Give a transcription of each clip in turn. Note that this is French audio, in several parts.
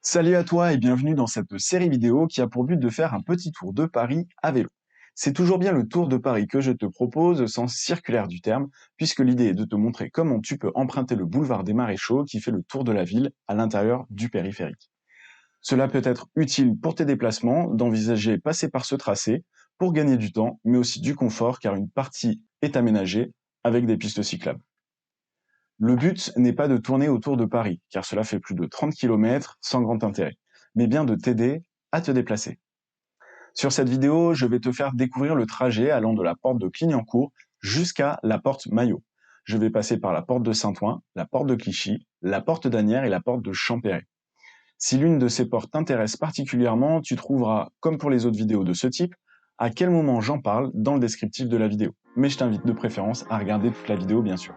Salut à toi et bienvenue dans cette série vidéo qui a pour but de faire un petit tour de Paris à vélo. C'est toujours bien le Tour de Paris que je te propose au sens circulaire du terme, puisque l'idée est de te montrer comment tu peux emprunter le boulevard des Maréchaux qui fait le tour de la ville à l'intérieur du périphérique. Cela peut être utile pour tes déplacements d'envisager passer par ce tracé pour gagner du temps, mais aussi du confort car une partie est aménagée avec des pistes cyclables. Le but n'est pas de tourner autour de Paris, car cela fait plus de 30 km sans grand intérêt, mais bien de t'aider à te déplacer. Sur cette vidéo, je vais te faire découvrir le trajet allant de la porte de Clignancourt jusqu'à la porte Maillot. Je vais passer par la porte de Saint-Ouen, la porte de Clichy, la porte d'Asnières et la porte de Champéret. Si l'une de ces portes t'intéresse particulièrement, tu trouveras, comme pour les autres vidéos de ce type, à quel moment j'en parle dans le descriptif de la vidéo. Mais je t'invite de préférence à regarder toute la vidéo bien sûr.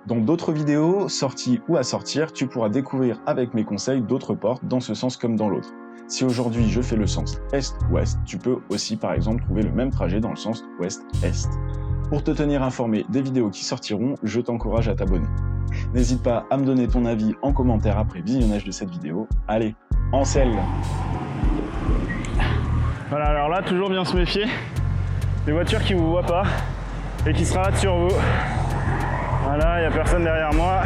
Dans d'autres vidéos, sorties ou à sortir, tu pourras découvrir avec mes conseils d'autres portes dans ce sens comme dans l'autre. Si aujourd'hui je fais le sens est-ouest, tu peux aussi par exemple trouver le même trajet dans le sens ouest-est. Pour te tenir informé des vidéos qui sortiront, je t'encourage à t'abonner. N'hésite pas à me donner ton avis en commentaire après visionnage de cette vidéo. Allez, en selle! Voilà, alors là, toujours bien se méfier des voitures qui ne vous voient pas et qui se rabattent sur vous. Voilà, il n'y a personne derrière moi.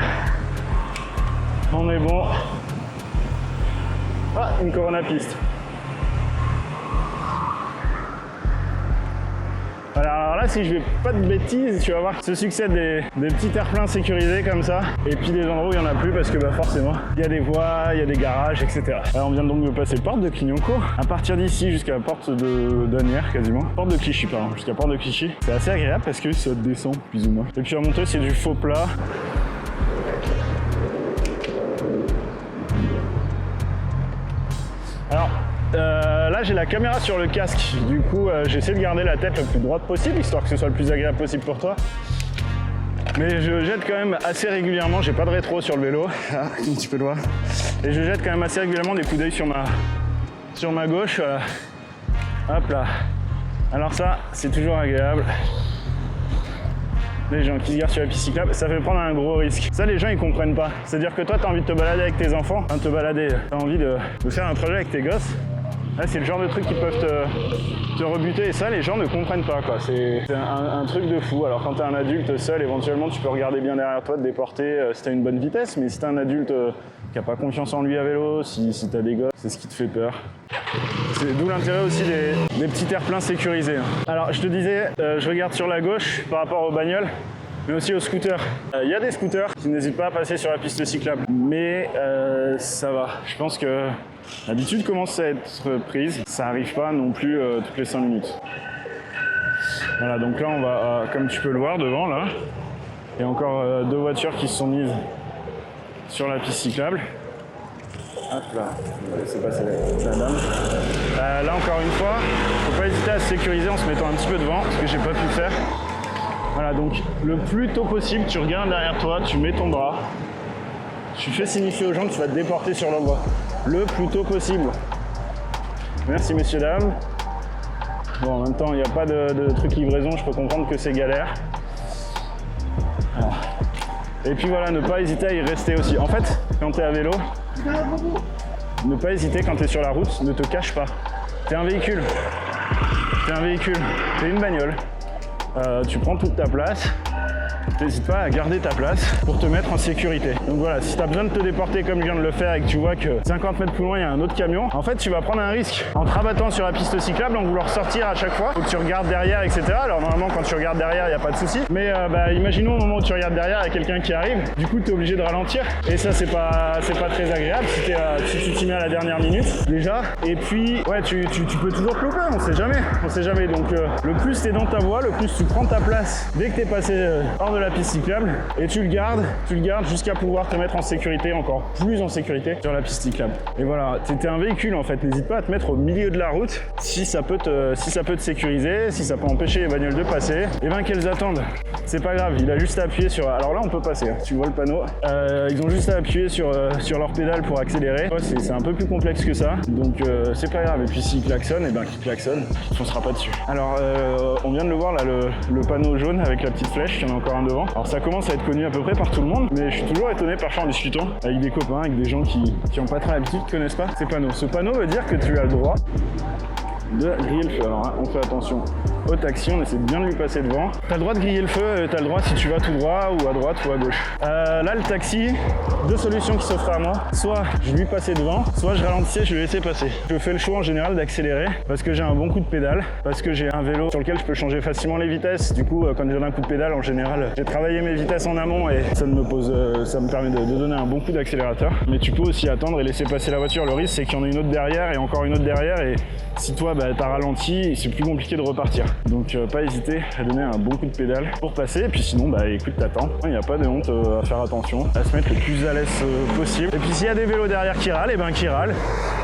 On est bon. Ah, une Corona piste. Voilà, alors là, si je fais pas de bêtises, tu vas voir que se succèdent des petits terre-pleins sécurisés comme ça. Et puis des endroits où il n'y en a plus parce que forcément, il y a des voies, il y a des garages, etc. Alors on vient donc de passer porte de Clignancourt. À partir d'ici jusqu'à la porte d'Asnières quasiment. Porte de Clichy, pardon, jusqu'à porte de Clichy. C'est assez agréable parce que ça descend plus ou moins. Et puis à monter, c'est du faux plat. Alors, là j'ai la caméra sur le casque, du coup j'essaie de garder la tête le plus droite possible, histoire que ce soit le plus agréable possible pour toi. Mais je jette quand même assez régulièrement, j'ai pas de rétro sur le vélo, comme tu peux le voir. Et je jette quand même assez régulièrement des coups d'œil sur ma gauche. Hop là. Alors ça, c'est toujours agréable. Les gens qui se garent sur la piste cyclable, ça fait prendre un gros risque. Ça, les gens, ils comprennent pas. C'est-à-dire que toi, tu as envie de te balader avec tes enfants, tu as envie de faire un trajet avec tes gosses. Là, c'est le genre de trucs qui peuvent te rebuter et ça, les gens ne comprennent pas, quoi. C'est un truc de fou. Alors, quand tu es un adulte seul, éventuellement, tu peux regarder bien derrière toi, te déporter si tu as une bonne vitesse, mais si tu es un adulte qui n'a pas confiance en lui à vélo, si tu as des gosses, c'est ce qui te fait peur. C'est d'où l'intérêt aussi des petits terre-pleins sécurisés. Alors, je te disais, je regarde sur la gauche par rapport aux bagnoles, mais aussi aux scooters. Il y a des scooters qui n'hésitent pas à passer sur la piste cyclable, mais ça va. Je pense que l'habitude commence à être prise. Ça n'arrive pas non plus toutes les 5 minutes. Voilà, donc là, on va, comme tu peux le voir devant, là, il y a encore 2 voitures qui se sont mises sur la piste cyclable. Hop là, on va laisser passer la dame. Là encore une fois, il ne faut pas hésiter à se sécuriser en se mettant un petit peu devant, ce que j'ai pas pu faire. Voilà, donc le plus tôt possible, tu regardes derrière toi, tu mets ton bras, tu fais signifier aux gens que tu vas te déporter sur leur voie. Le plus tôt possible. Merci messieurs, dames. Bon, en même temps, il n'y a pas de truc livraison, je peux comprendre que c'est galère. Alors. Et puis voilà, ne pas hésiter à y rester aussi. En fait, quand tu es à vélo, ne pas hésiter quand tu es sur la route, ne te cache pas. Tu es un véhicule. Tu es une bagnole. Tu prends toute ta place. N'hésite pas à garder ta place pour te mettre en sécurité. Donc voilà, si tu as besoin de te déporter comme je viens de le faire et que tu vois que 50 mètres plus loin il y a un autre camion, en fait tu vas prendre un risque en te rabattant sur la piste cyclable, en vouloir sortir à chaque fois. Faut que tu regardes derrière, etc. Alors normalement quand tu regardes derrière il n'y a pas de souci. Mais imaginons au moment où tu regardes derrière il y a quelqu'un qui arrive, du coup tu es obligé de ralentir. Et ça c'est pas très agréable si tu t'y mets à la dernière minute déjà. Et puis ouais tu peux toujours clouper, on sait jamais. Donc le plus tu es dans ta voie, le plus tu prends ta place dès que tu es passé hors de la piste cyclable et tu le gardes jusqu'à pouvoir te mettre en sécurité, encore plus en sécurité sur la piste cyclable. Et voilà, t'es un véhicule en fait, n'hésite pas à te mettre au milieu de la route si ça peut te sécuriser, si ça peut empêcher les bagnoles de passer, et ben qu'elles attendent. C'est pas grave, il a juste à appuyer sur... Alors là on peut passer, hein. Tu vois le panneau. Ils ont juste à appuyer sur leur pédale pour accélérer. C'est un peu plus complexe que ça, donc c'est pas grave. Et puis s'il klaxonne, et ben qu'il klaxonne, il foncera pas dessus. Alors on vient de le voir là, le panneau jaune avec la petite flèche, il y en a encore un devant. devant. Alors ça commence à être connu à peu près par tout le monde, mais je suis toujours étonné parfois en discutant avec des copains, avec des gens qui ont pas très l'habitude, qui connaissent pas ces panneaux. Ce panneau veut dire que tu as le droit de griller le feu. Alors hein, on fait attention au taxi, on essaie de bien lui passer devant. T'as le droit de griller le feu, t'as le droit si tu vas tout droit ou à droite ou à gauche. Là le taxi, deux solutions qui s'offrent à moi. Soit je lui passais devant, soit je ralentissais, je lui laissais passer. Je fais le choix en général d'accélérer parce que j'ai un bon coup de pédale, parce que j'ai un vélo sur lequel je peux changer facilement les vitesses. Du coup quand j'ai un coup de pédale en général, j'ai travaillé mes vitesses en amont et ça me permet de donner un bon coup d'accélérateur. Mais tu peux aussi attendre et laisser passer la voiture. Le risque c'est qu'il y en ait une autre derrière et encore une autre derrière, et si toi t'as ralenti, c'est plus compliqué de repartir. Donc pas hésiter à donner un bon coup de pédale pour passer, et puis sinon écoute, t'attends. Il n'y a pas de honte à faire attention, à se mettre le plus à l'aise possible. Et puis s'il y a des vélos derrière qui râlent, et ben qui râlent.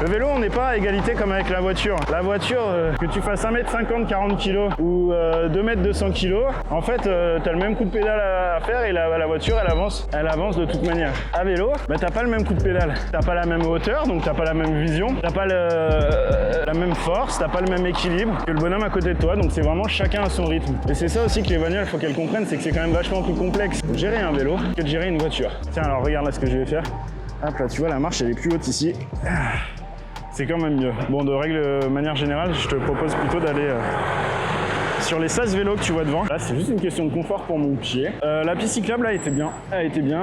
Le vélo, on n'est pas à égalité comme avec la voiture. La voiture, que tu fasses 1m50 40 kg ou 2m 200 kg, en fait t'as le même coup de pédale à faire et la voiture elle avance de toute manière. À vélo, t'as pas le même coup de pédale, t'as pas la même hauteur, donc t'as pas la même vision, t'as pas la même force, t'as pas le même équilibre que le bonhomme à côté de toi, donc c'est vraiment chacun à son rythme. Et c'est ça aussi que les bagnoles, faut qu'elles comprennent, c'est que c'est quand même vachement plus complexe de gérer un vélo que de gérer une voiture. Tiens, alors regarde là ce que je vais faire. Hop là, tu vois la marche elle est plus haute ici. C'est quand même mieux. Bon, de manière générale, je te propose plutôt d'aller sur les 16 vélos que tu vois devant. Là, c'est juste une question de confort pour mon pied. La piste cyclable, là, elle était bien. Elle était bien,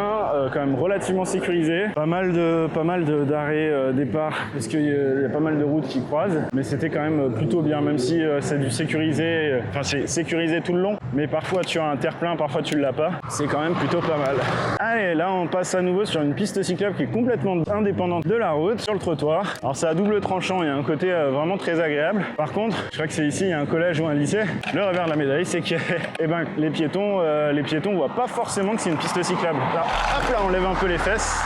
quand même relativement sécurisée. Pas mal d'arrêts, départ, parce qu'il y a pas mal de routes qui croisent. Mais c'était quand même plutôt bien, même si c'est du sécurisé. Enfin, c'est sécurisé tout le long. Mais parfois, tu as un terre-plein, parfois, tu l'as pas. C'est quand même plutôt pas mal. Allez, là, on passe à nouveau sur une piste cyclable qui est complètement indépendante de la route, sur le trottoir. Alors, c'est à double tranchant, il y a un côté vraiment très agréable. Par contre, je crois que c'est ici, il y a un collège ou un lycée. Le revers de la médaille, c'est que les piétons voient pas forcément que c'est une piste cyclable. Là, hop là, on lève un peu les fesses.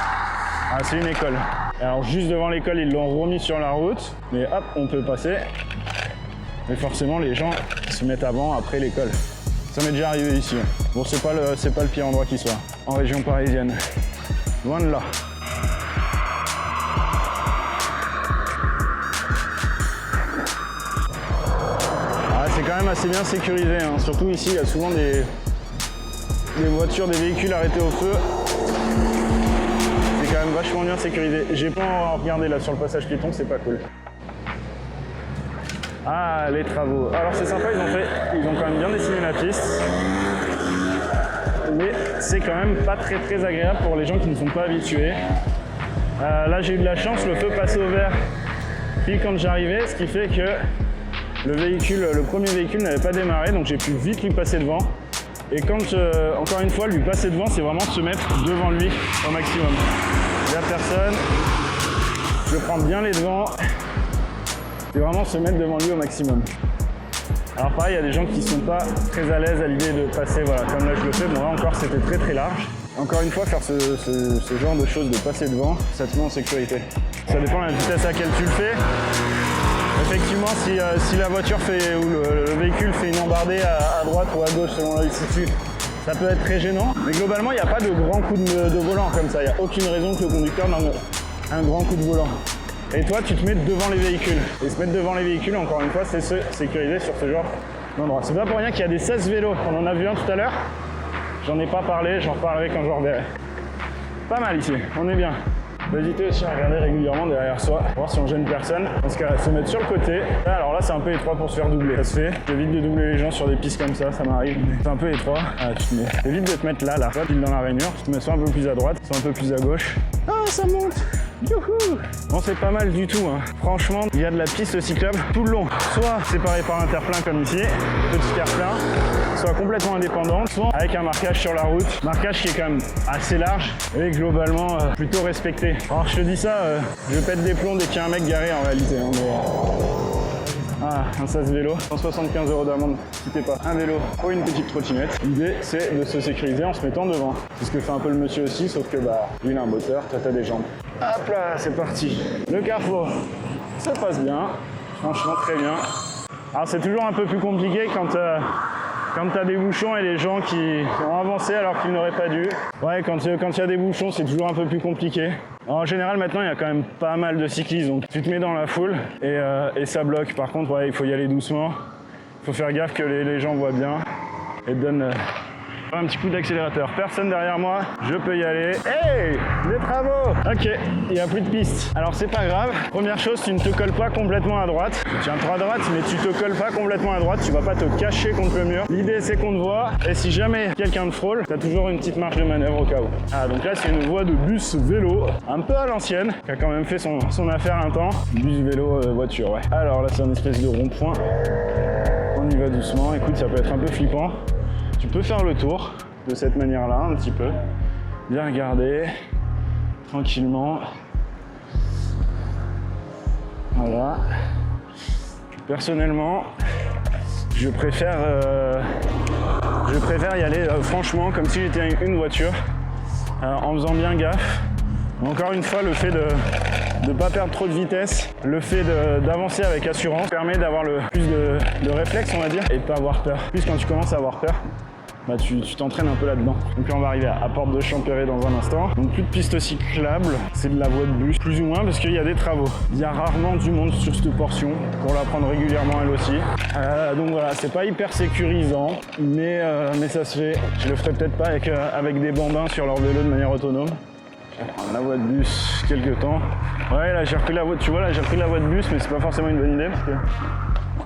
Ah, c'est une école. Alors juste devant l'école, ils l'ont remis sur la route, mais hop, on peut passer. Mais forcément, les gens se mettent avant, après l'école. Ça m'est déjà arrivé ici. Bon, c'est pas le pire endroit qui soit en région parisienne. Loin de là. C'est quand même assez bien sécurisé, hein. Surtout ici, il y a souvent des voitures, des véhicules arrêtés au feu. C'est quand même vachement bien sécurisé. J'ai pas regardé là sur le passage piéton, c'est pas cool. Ah, les travaux. Alors c'est sympa, ils ont quand même bien dessiné la piste. Mais c'est quand même pas très très agréable pour les gens qui ne sont pas habitués. Là j'ai eu de la chance, le feu passait au vert puis quand j'arrivais, ce qui fait que le premier véhicule n'avait pas démarré, donc j'ai pu vite lui passer devant. Et quand, encore une fois, lui passer devant, c'est vraiment se mettre devant lui au maximum. Il n'y a personne, je prends bien les devants, c'est vraiment se mettre devant lui au maximum. Alors pareil, il y a des gens qui ne sont pas très à l'aise à l'idée de passer, voilà, comme là je le fais, bon là encore c'était très très large. Encore une fois, faire ce genre de choses, de passer devant, ça te met en sécurité. Ça dépend de la vitesse à laquelle tu le fais. Effectivement, si la voiture fait ou le véhicule fait une embardée à droite ou à gauche selon là où il se situe, ça peut être très gênant. Mais globalement, il n'y a pas de grand coup de volant comme ça. Il n'y a aucune raison que le conducteur donne un grand coup de volant. Et toi, tu te mets devant les véhicules. Et se mettre devant les véhicules, encore une fois, c'est se sécuriser sur ce genre d'endroit. C'est pas pour rien qu'il y a des 16 vélos. On en a vu un tout à l'heure. J'en ai pas parlé, j'en reparlerai quand je reverrai. Pas mal ici, on est bien. N'hésitez aussi à regarder régulièrement derrière soi, pour voir si on gêne personne. Dans ce cas-là, se mettre sur le côté. Alors là, c'est un peu étroit pour se faire doubler. Ça se fait. J'évite de doubler les gens sur des pistes comme ça m'arrive. C'est un peu étroit. Ah, tu te mets. Évite de te mettre là. Toi, pile dans la rainure. Tu te mets soit un peu plus à droite, soit un peu plus à gauche. Ah, ça monte. Youhou! Bon, c'est pas mal du tout, hein. Franchement, il y a de la piste cyclable tout le long. Soit séparée par un terre-plein comme ici, petit terre-plein, soit complètement indépendante, soit avec un marquage sur la route. Marquage qui est quand même assez large et globalement plutôt respecté. Alors je te dis ça, je pète des plombs dès qu'il y a un mec garé en réalité, hein, Ah, un sas vélo, 175 € d'amende, quittez pas. Un vélo ou une petite trottinette. L'idée, c'est de se sécuriser en se mettant devant. C'est ce que fait un peu le monsieur aussi, sauf que lui, il a un moteur, toi, t'as des jambes. Hop là, c'est parti. Le carrefour, ça passe bien. Franchement, très bien. Alors, c'est toujours un peu plus compliqué quand t'as des bouchons et les gens qui ont avancé alors qu'ils n'auraient pas dû. Ouais, quand il y a des bouchons, c'est toujours un peu plus compliqué. Alors, en général, maintenant, il y a quand même pas mal de cyclistes, donc tu te mets dans la foule et ça bloque. Par contre, ouais, il faut y aller doucement. Il faut faire gaffe que les gens voient bien et te donnent Un petit coup d'accélérateur. Personne derrière moi, je peux y aller. Hey, des travaux. Ok, il n'y a plus de piste. Alors c'est pas grave. Première chose, tu ne te colles pas complètement à droite. Tu tiens trop à droite, mais tu te colles pas complètement à droite. Tu vas pas te cacher contre le mur. L'idée c'est qu'on te voit. Et si jamais quelqu'un te frôle, tu as toujours une petite marge de manœuvre au cas où. Ah, donc là c'est une voie de bus vélo, un peu à l'ancienne, qui a quand même fait son affaire un temps. Bus vélo voiture, ouais. Alors là c'est une espèce de rond-point. On y va doucement. Écoute, ça peut être un peu flippant. Tu peux faire le tour de cette manière-là, un petit peu. Bien regarder, tranquillement. Voilà. Personnellement, je préfère y aller franchement comme si j'étais une voiture, en faisant bien gaffe. Encore une fois, le fait de ne pas perdre trop de vitesse, le fait d'avancer avec assurance permet d'avoir le plus de réflexe, on va dire, et de pas avoir peur. Plus quand tu commences à avoir peur, bah tu t'entraînes un peu là-dedans. Donc là on va arriver à Porte de Champéret dans un instant. Donc plus de pistes cyclables, c'est de la voie de bus, plus ou moins, parce qu'il y a des travaux. Il y a rarement du monde sur cette portion, pour la prendre régulièrement elle aussi. Donc voilà, c'est pas hyper sécurisant, mais ça se fait. Je le ferai peut-être pas avec des bambins sur leur vélo de manière autonome. Je vais prendre la voie de bus quelques temps. Ouais, là j'ai repris la voie, tu vois, là j'ai repris la voie de bus, mais c'est pas forcément une bonne idée parce que...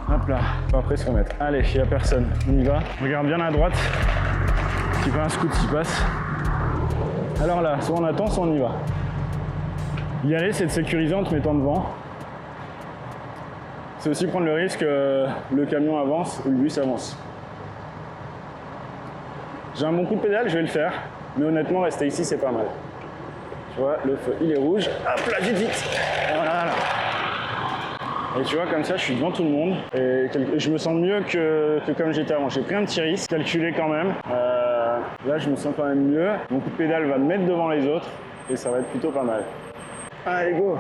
Hop là, faut après se remettre. Allez, il n'y a personne, on y va. Regarde bien à droite, il y a un scoot qui passe. Alors là, soit on attend, soit on y va. Y aller, c'est de sécuriser en te mettant devant. C'est aussi prendre le risque que le camion avance ou le bus avance. J'ai un bon coup de pédale, je vais le faire. Mais honnêtement, rester ici, c'est pas mal. Tu vois, le feu, il est rouge. Hop là, vite, vite. Voilà. Et tu vois, comme ça, je suis devant tout le monde. Et je me sens mieux que comme j'étais avant. J'ai pris un petit risque, calculé quand même. Là, je me sens quand même mieux. Mon coup de pédale va me mettre devant les autres. Et ça va être plutôt pas mal. Allez, go!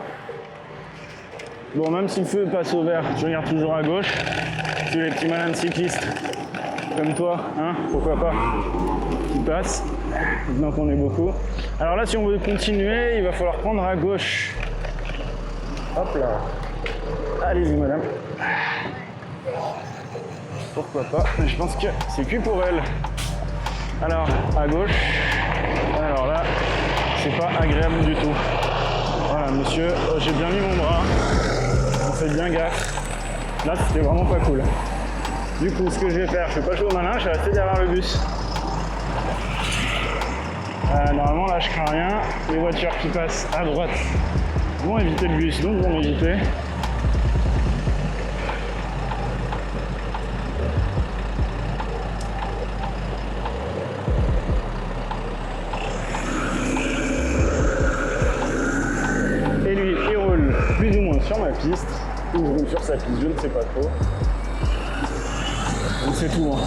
Bon, même si le feu passe au vert, je regarde toujours à gauche. Tu les petits malins de cyclistes, comme toi, hein, pourquoi pas, qui passent. Maintenant qu'on est beaucoup. Alors là, si on veut continuer, il va falloir prendre à gauche. Hop là. Allez-y madame. Pourquoi pas, mais je pense que c'est cuit pour elle. Alors, à gauche. Alors là, c'est pas agréable du tout. Voilà monsieur, j'ai bien mis mon bras. On fait bien gaffe. Là, c'était vraiment pas cool. Du coup, ce que je vais faire, je fais pas jouer au malin, je vais rester derrière le bus. Normalement, là, je crains rien. Les voitures qui passent à droite vont éviter le bus, donc vont m'éviter. Et lui, il roule plus ou moins sur ma piste, ou sur sa piste, je ne sais pas trop. Donc c'est tout. Hein.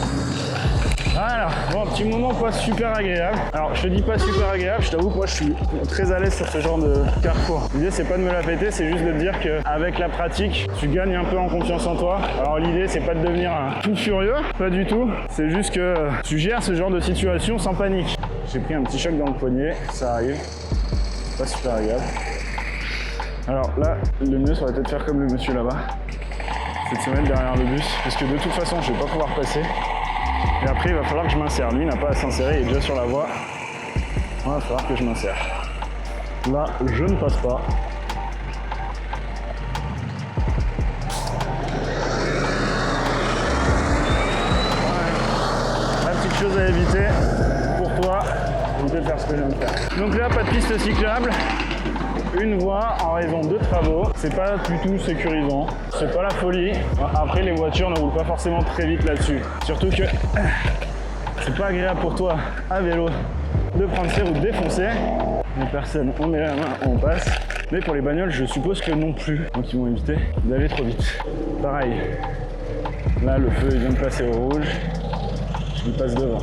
Voilà, bon, petit moment pas super agréable. Alors, je te dis pas super agréable, je t'avoue que moi je suis très à l'aise sur ce genre de carrefour. L'idée c'est pas de me la péter, c'est juste de te dire qu'avec la pratique, tu gagnes un peu en confiance en toi. Alors l'idée c'est pas de devenir un tout furieux, pas du tout. C'est juste que tu gères ce genre de situation sans panique. J'ai pris un petit choc dans le poignet, ça arrive. Pas super agréable. Alors là, le mieux ça va peut-être faire comme le monsieur là-bas. C'est de se mettre derrière le bus, parce que de toute façon je vais pas pouvoir passer. Et après, il va falloir que je m'insère. Lui, il n'a pas à s'insérer, il est déjà sur la voie. Il va falloir que je m'insère. Là, je ne passe pas. Ouais. La petite chose à éviter, pour toi, éviter de faire ce que je viens de faire. Donc là, pas de piste cyclable. Une voie en raison de travaux, c'est pas du tout sécurisant, c'est pas la folie. Après les voitures ne roulent pas forcément très vite là-dessus. Surtout que c'est pas agréable pour toi à vélo de prendre ces routes défoncées. Les personnes, on met la main, on passe. Mais pour les bagnoles, je suppose que non plus. Donc ils vont éviter d'aller trop vite. Pareil, là le feu il vient de passer au rouge, il passe devant.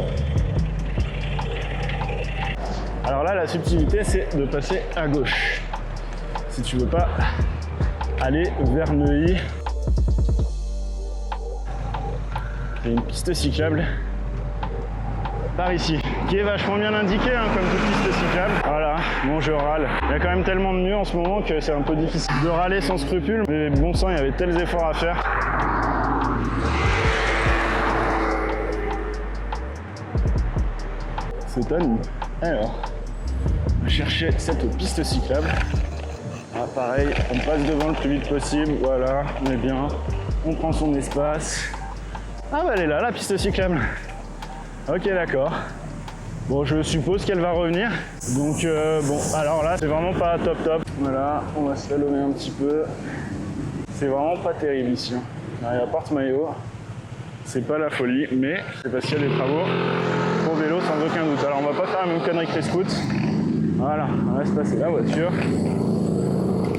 Alors là, la subtilité, c'est de passer à gauche. Si tu veux pas aller vers Neuilly, il y a une piste cyclable par ici, qui est vachement bien indiquée, hein, comme toute piste cyclable. Voilà, bon je râle. Il y a quand même tellement de nœuds en ce moment que c'est un peu difficile de râler sans scrupule. Mais bon sang, il y avait tels efforts à faire. s'étonne. Alors, on va chercher cette piste cyclable. Ah, pareil, on passe devant le plus vite possible, voilà, on est bien. On prend son espace. Ah bah elle est là, la piste cyclable. Ok, d'accord. Bon, je suppose qu'elle va revenir. Donc bon, alors là, c'est vraiment pas top. Voilà, on va se slalomer un petit peu. C'est vraiment pas terrible ici. Il y a porte-maillot. C'est pas la folie, mais c'est parce qu'il y a des travaux pour vélo sans aucun doute. Alors on va pas faire la même connerie que les scouts. Voilà, on laisse passer la voiture.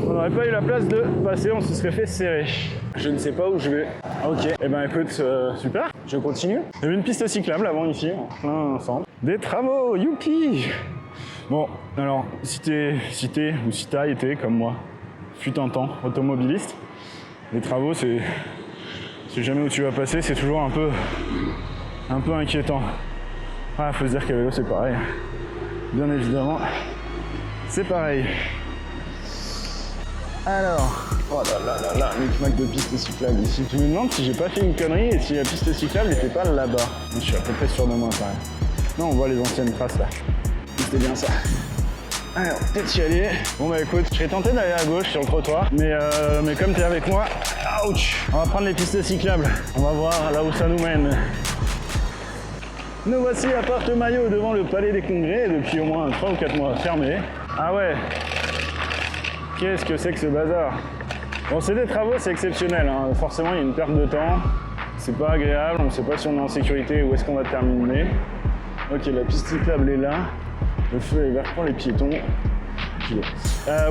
On n'aurait pas eu la place de passer, on se serait fait serrer. Je ne sais pas où je vais. Ok, et ben écoute, super, je continue. Il y avait une piste cyclable avant ici, en plein centre. Des travaux, youpi! Bon, alors, si t'as été, comme moi, fut un temps, automobiliste, les travaux, c'est jamais où tu vas passer, c'est toujours un peu inquiétant. Ah, faut se dire qu'à vélo, c'est pareil. Bien évidemment, c'est pareil. Alors, oh là là, micmac de piste cyclable ici. Je me demande si j'ai pas fait une connerie et si la piste cyclable n'était pas là-bas. Je suis à peu près sûr de moi quand même. Non, on voit les anciennes traces là. C'était bien ça. Alors, peut-être y aller. Bon bah écoute, je serais tenté d'aller à gauche sur le trottoir, mais comme t'es avec moi, ouch, on va prendre les pistes cyclables. On va voir là où ça nous mène. Nous voici à Porte-Maillot devant le Palais des Congrès depuis au moins 3 ou 4 mois fermé. Ah ouais. Qu'est-ce que c'est que ce bazar? Bon, c'est des travaux, c'est exceptionnel, hein. Forcément, il y a une perte de temps. C'est pas agréable, on ne sait pas si on est en sécurité ou est-ce qu'on va terminer. Ok, la piste cyclable est là. Le feu est vert pour les piétons.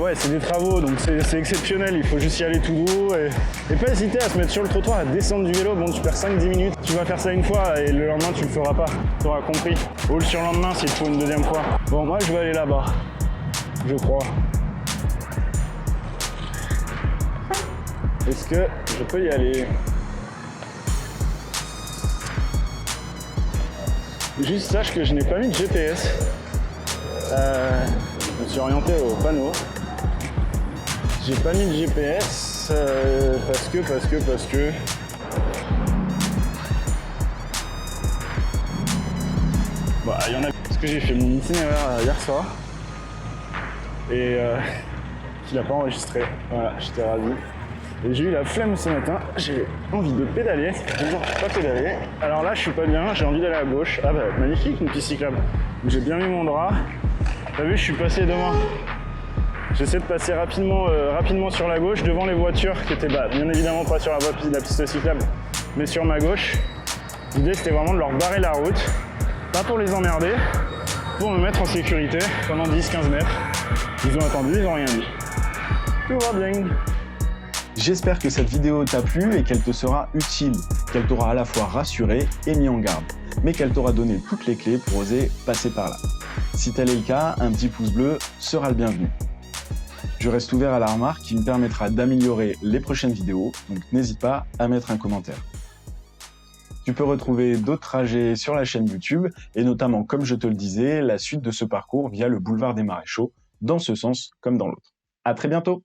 Ouais, c'est des travaux, donc c'est exceptionnel. Il faut juste y aller tout doux et pas hésiter à se mettre sur le trottoir, à descendre du vélo. Bon, tu perds 5-10 minutes. Tu vas faire ça une fois et le lendemain, tu le feras pas. Tu auras compris. Ou le surlendemain s'il te faut une deuxième fois. Bon, moi, je vais aller là-bas. Je crois. Est-ce que je peux y aller? Juste sache que je n'ai pas mis de GPS. Je me suis orienté au panneau. J'ai pas mis de GPS parce que. Bah, il y en a parce que j'ai fait mon itinéraire hier soir et qu'il n'a pas enregistré. Voilà, j'étais ravi. Et j'ai eu la flemme ce matin, j'ai envie de pédaler, toujours pas pédaler. Alors là je suis pas bien, j'ai envie d'aller à gauche. Ah bah magnifique une piste cyclable. J'ai bien mis mon drap. T'as vu, je suis passé devant. J'essaie de passer rapidement sur la gauche devant les voitures qui étaient bien évidemment pas sur la piste cyclable, mais sur ma gauche. L'idée c'était vraiment de leur barrer la route, pas pour les emmerder, pour me mettre en sécurité pendant 10-15 mètres. Ils ont attendu, ils n'ont rien dit. Tout va bien. J'espère que cette vidéo t'a plu et qu'elle te sera utile, qu'elle t'aura à la fois rassuré et mis en garde, mais qu'elle t'aura donné toutes les clés pour oser passer par là. Si tel est le cas, un petit pouce bleu sera le bienvenu. Je reste ouvert à la remarque qui me permettra d'améliorer les prochaines vidéos, donc n'hésite pas à mettre un commentaire. Tu peux retrouver d'autres trajets sur la chaîne YouTube, et notamment, comme je te le disais, la suite de ce parcours via le boulevard des Maréchaux, dans ce sens comme dans l'autre. À très bientôt!